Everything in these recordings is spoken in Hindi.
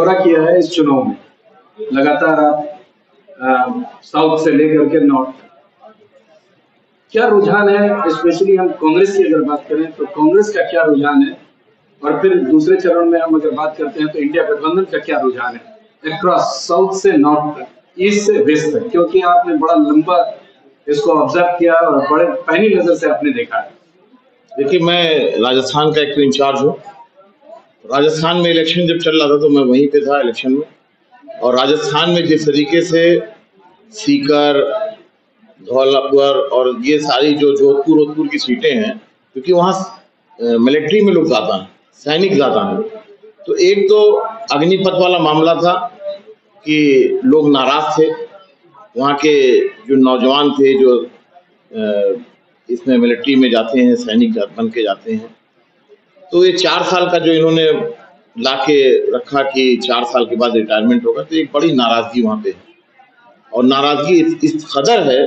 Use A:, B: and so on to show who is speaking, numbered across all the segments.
A: दौरा किया है इस चुनाव में, लगातार आप साउथ से लेकर के नॉर्थ, क्या रुझान है? स्पेशली हम कांग्रेस की अगर बात करें तो कांग्रेस का क्या रुझान है, और फिर दूसरे चरण में हम अगर बात करते हैं तो इंडिया गठबंधन का क्या रुझान है अक्रॉस साउथ से नॉर्थ तक, ईस्ट से वेस्ट तक, क्योंकि आपने बड़ा लंबा इसको ऑब्जर्व किया और बड़े पैनी नजर से आपने देखा है।
B: देखिए, मैं राजस्थान का एक इंचार्ज हूँ। राजस्थान में इलेक्शन जब चल रहा था तो मैं वहीं पे था इलेक्शन में, और राजस्थान में जिस तरीके से सीकर, धौलपुर और ये सारी जो जोधपुर की सीटें हैं, क्योंकि वहाँ मिलिट्री में लोग ज़्यादा हैं, सैनिक ज़्यादा हैं, तो एक तो अग्निपथ वाला मामला था कि लोग नाराज थे, वहाँ के जो नौजवान थे जो इसमें मिलिट्री में जाते हैं, सैनिक बन के जाते हैं, तो ये 4 साल का जो इन्होंने ला के रखा कि 4 साल के बाद रिटायरमेंट होगा, तो एक बड़ी नाराजगी वहाँ पे है। और नाराजगी इस कदर है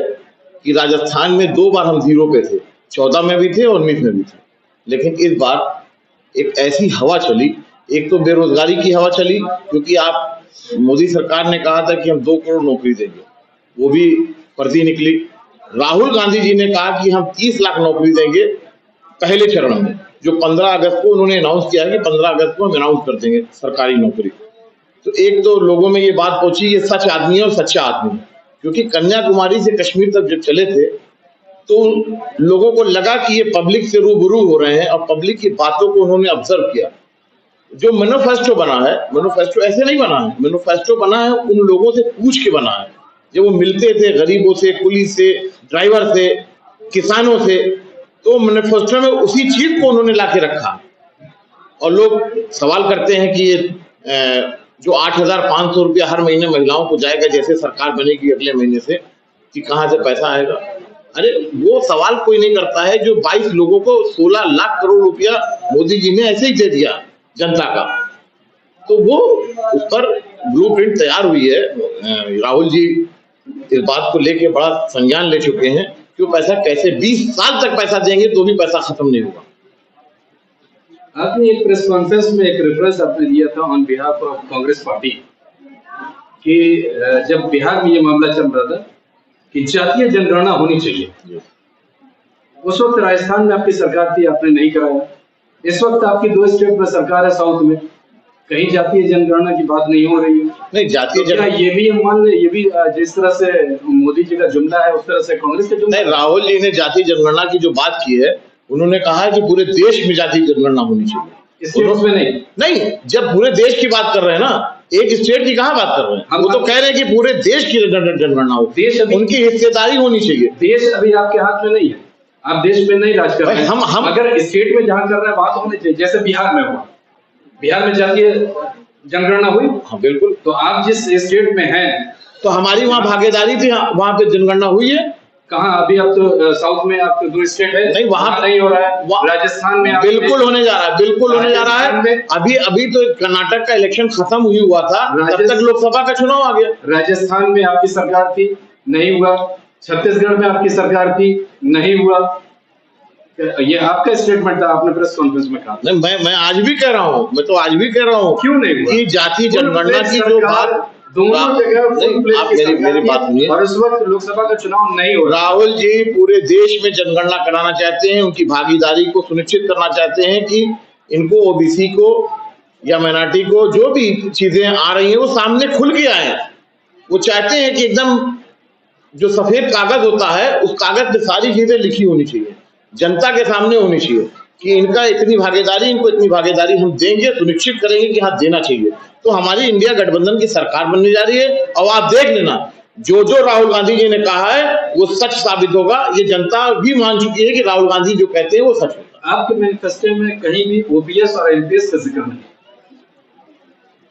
B: कि राजस्थान में 2 बार हम 0 पे थे, 14 में भी थे और 19 में भी थे, लेकिन इस बार एक ऐसी हवा चली, एक तो बेरोजगारी की हवा चली, क्योंकि आप मोदी सरकार ने कहा था कि हम 2 करोड़ नौकरी देंगे, वो भी फर्जी निकली। राहुल गांधी जी ने कहा कि हम 30 लाख नौकरी देंगे पहले चरण में, जो 15 अगस्त को उन्होंने अनाउंस किया है कि 15 अगस्त को हम अनाउंस कर देंगे सरकारी नौकरी। तो एक तो लोगों में ये बात पहुंची, ये सच आदमी है और सच्चा आदमी है, क्योंकि कन्याकुमारी से कश्मीर तक जब चले थे तो लोगों को लगा कि ये पब्लिक से रूबरू हो रहे हैं, और पब्लिक की बातों को उन्होंने ऑब्जर्व किया। जो मैनिफेस्टो बना है, मैनिफेस्टो ऐसे नहीं बना है, मैनिफेस्टो बना है उन लोगों से पूछ के बना है, जब वो मिलते थे गरीबों से, पुलिस से, ड्राइवर से, किसानों से, तो मैनिफेस्टो में उसी चीज को उन्होंने ला के रखा। और लोग सवाल करते हैं कि ये जो 8,500 रुपया हर महीने महिलाओं को जाएगा, जैसे सरकार बनेगी अगले महीने से, कि कहाँ से पैसा आएगा? अरे वो सवाल कोई नहीं करता है। जो 22 लोगों को 16 लाख करोड़ रुपया मोदी जी ने ऐसे ही दे दिया जनता का, तो वो उस पर ब्लूप्रिंट तैयार हुई है। राहुल जी इस बात को लेके बड़ा संज्ञान ले चुके हैं कि वो पैसा कैसे 20 साल तक पैसा देंगे तो भी पैसा खत्म नहीं होगा।
A: आपने एक प्रेस कॉन्फ्रेंस में एक रेफरेंस आपने दिया था on behalf of Congress party कि जब बिहार में ये मामला चल रहा था कि जातीय जनगणना होनी चाहिए, उस वक्त राजस्थान में आपकी सरकार थी, आपने नहीं कराया। इस वक्त आपकी 2 स्टेट में सरकार है साउथ में, कहीं जातीय जनगणना की बात नहीं हो रही है।
B: नहीं, जातीय
A: तो ये भी हम मान लें, ये भी जिस तरह से मोदी जी का जुमला है उस तरह से कांग्रेस का जुमला?
B: नहीं, राहुल जी ने जातीय जनगणना की जो बात की है, उन्होंने कहा है कि पूरे देश में जातीय जनगणना होनी चाहिए,
A: स्टेट्स में नहीं।
B: नहीं, जब पूरे देश की बात कर रहे हैं ना, एक स्टेट की कहाँ बात कर रहे हैं? वो तो कह रहे हैं कि पूरे देश की जनगणना हो,
A: देश
B: उनकी हिस्सेदारी होनी चाहिए।
A: देश अभी आपके हाथ में नहीं है, आप देश में नहीं राज कर रहे हैं। हम अगर स्टेट में जहाँ कर रहे हैं बात होनी चाहिए, जैसे बिहार में हुआ, बिहार में जातीय जनगणना हुई।
B: हाँ बिल्कुल।
A: तो आप जिस स्टेट में हैं,
B: तो हमारी वहाँ भागीदारी थी, वहाँ पे जनगणना हुई है।
A: कहाँ? अभी आप तो साउथ में आपके 2 स्टेट है,
B: नहीं, वहाँ
A: नहीं हो रहा है। राजस्थान में
B: बिल्कुल होने जा रहा है, बिल्कुल होने जा रहा है। अभी तो कर्नाटक का इलेक्शन खत्म हुआ था, तब तक लोकसभा का चुनाव आ गया।
A: राजस्थान में आपकी सरकार थी, नहीं हुआ। छत्तीसगढ़ में आपकी सरकार थी, नहीं हुआ। ये आपका स्टेटमेंट था, आपने प्रेस कॉन्फ्रेंस में कहा।
B: नहीं, मैं आज भी कह रहा हूँ, मैं तो आज भी कह रहा हूँ,
A: क्यों नहीं हुआ?
B: कि जातीय जनगणना की जो बात,
A: दोनों जगह
B: आप मेरी बात सुनिए,
A: और उस वक्त लोकसभा का चुनाव नहीं हो रहा।
B: राहुल जी पूरे देश में जनगणना कराना चाहते हैं, उनकी भागीदारी को सुनिश्चित करना चाहते हैं कि इनको, ओबीसी को या माइनॉरिटी को जो भी चीजें आ रही हैं वो सामने खुल के आए। वो चाहते हैं कि एकदम जो सफेद कागज होता है, उस कागज पे सारी चीजें लिखी होनी चाहिए, जनता के सामने होनी चाहिए कि इनका इतनी भागीदारी, इनको इतनी भागीदारी हम देंगे, सुनिश्चित करेंगे कि हाँ देना चाहिए। तो हमारी इंडिया गठबंधन की सरकार बनने जा रही है, और आप देख लेना जो राहुल गांधी जी ने कहा है वो सच साबित होगा। ये जनता भी मान चुकी है कि राहुल गांधी जो कहते हैं वो सच होगा।
A: आपके मैनिफेस्टो में कहीं भी ओपीएस और एमपीएस का जिक्र नहीं।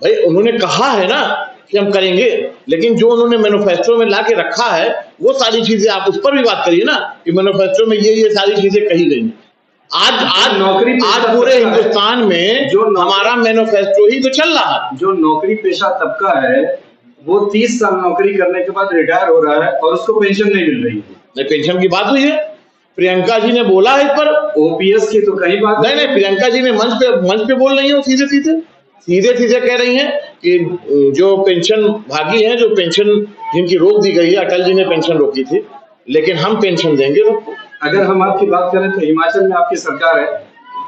B: भाई उन्होंने कहा है ना कि हम करेंगे, लेकिन जो उन्होंने मैनिफेस्टो में ला के रखा है वो सारी चीजें, आप उस पर भी बात करिए ना कि मैनिफेस्टो में ये सारी चीजें कही गई। आज पूरे हिंदुस्तान में जो हमारा मैनिफेस्टो ही तो चल रहा है।
A: जो नौकरी पेशा तबका है वो 30 साल नौकरी करने के बाद रिटायर हो रहा है और उसको पेंशन नहीं मिल रही है।
B: पेंशन की बात हुई है, प्रियंका जी ने बोला है इस पर।
A: ओपीएस की तो कहीं बात
B: नहीं, प्रियंका जी ने मंच पे बोल रही है सीधे सीधे। सीधे सीधे कह रही हैं कि जो पेंशन भागी हैं, जो पेंशन जिनकी रोक दी गई है, अटल जी ने पेंशन रोकी थी, लेकिन हम पेंशन देंगे सबको।
A: अगर हम आपकी बात करें तो हिमाचल में आपकी सरकार है,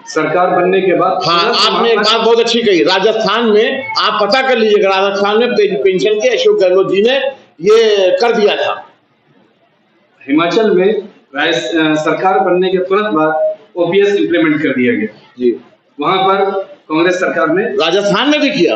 A: सरकार बनने के बाद
B: हाँ, आपने एक बात बहुत अच्छी कही। राजस्थान में आप पता कर लीजिएगा, राजस्थान में पेंशन के अशोक गहलोत जी ने ये कर दिया था।
A: हिमाचल में सरकार बनने के तुरंत बाद ओपीएस इंप्लीमेंट कर दिया गया
B: जी,
A: वहां पर कांग्रेस सरकार ने,
B: राजस्थान में भी किया,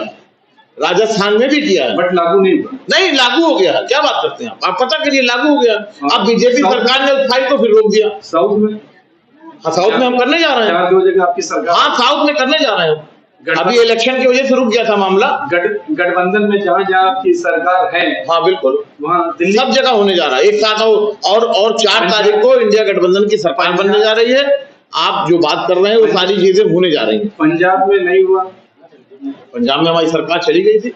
B: राजस्थान में भी किया है,
A: बट लागू नहीं हुआ।
B: नहीं लागू हो गया। क्या बात करते हैं आप पता करिए, लागू हो गया। अब बीजेपी सरकार ने उठाई तो फिर रोक दिया।
A: साउथ में,
B: हाँ, साउथ में हम करने जा रहे हैं।
A: 2 जगह आपकी सरकार,
B: हाँ, साउथ में करने जा रहे हैं। अभी इलेक्शन की वजह से रुक गया था मामला।
A: गठबंधन में जहाँ जहाँ आपकी सरकार है,
B: हाँ बिल्कुल,
A: वहाँ दिल्ली
B: सब जगह होने जा रहा है एक साथ। और 4 तारीख को इंडिया गठबंधन की सरकार बनने जा रही है। आप जो बात कर रहे हैं वो सारी चीजें होने जा रही हैं।
A: पंजाब में नहीं हुआ,
B: पंजाब में हमारी सरकार चली गई थी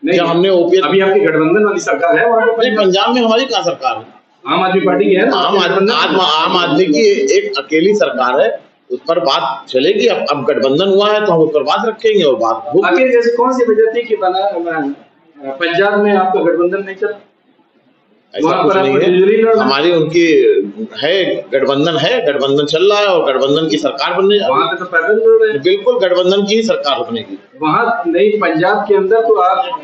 A: नहीं,
B: जब हमने ओपीएस,
A: अभी आपकी गठबंधन वाली सरकार है वहाँ पे।
B: पंजाब में हमारी कहाँ सरकार है?
A: आम आदमी पार्टी की है ना,
B: आम आदमी की एक अकेली सरकार है, उस पर बात चलेगी। अब गठबंधन हुआ है तो हम उस पर बात रखेंगे और बात होगी।
A: आखिर जैसे कौन सी वजह थी कि पंजाब में आपका गठबंधन नहीं चला?
B: ऐसा कुछ नहीं है, हमारी उनकी है गठबंधन, है गठबंधन चल रहा है और गठबंधन की सरकार बनने जा रही है।
A: वहाँ पे तो पैदल लड़ रहे हैं।
B: बिल्कुल गठबंधन की सरकार बनेगी
A: वहाँ नहीं, पंजाब के अंदर तो आप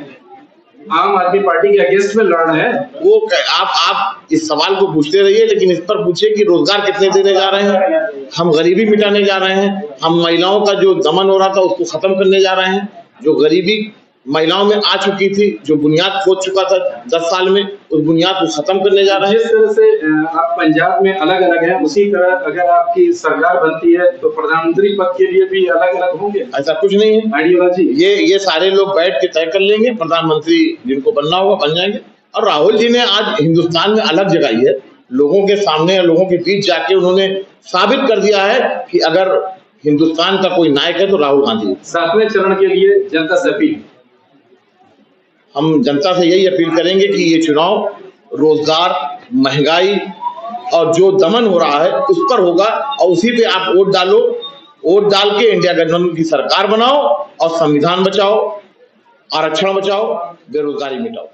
A: आम आदमी पार्टी के अगेंस्ट में लड़ रहे हैं।
B: वो आप इस सवाल को पूछते रहिए, लेकिन इस पर पूछिए कि रोजगार कितने देने जा रहे हैं, हम गरीबी मिटाने जा रहे हैं, हम महिलाओं का जो दमन हो रहा था उसको खत्म करने जा रहे हैं, जो गरीबी महिलाओं में आ चुकी थी, जो बुनियाद खोद चुका था 10 साल में, उस बुनियाद को खत्म करने जा रहे हैं।
A: जिस तरह से आप पंजाब में अलग अलग हैं, उसी तरह अगर आपकी सरकार बनती है तो प्रधानमंत्री पद के लिए भी अलग अलग होंगे?
B: ऐसा कुछ नहीं है,
A: आइडियोलॉजी
B: ये सारे लोग बैठ के तय कर लेंगे, प्रधानमंत्री जिनको बनना होगा बन जाएंगे। और राहुल जी ने आज हिंदुस्तान में अलग जगाई है, लोगों के सामने, लोगों के बीच जाके उन्होंने साबित कर दिया है कि अगर हिंदुस्तान का कोई नायक है तो राहुल गांधी।
A: 7वें चरण के लिए जनता से अपील,
B: हम जनता से यही अपील करेंगे कि ये चुनाव रोजगार, महंगाई और जो दमन हो रहा है उस पर होगा, और उसी पे आप वोट डालो। वोट डाल के इंडिया गठबंधन की सरकार बनाओ और संविधान बचाओ, आरक्षण बचाओ, बेरोजगारी मिटाओ।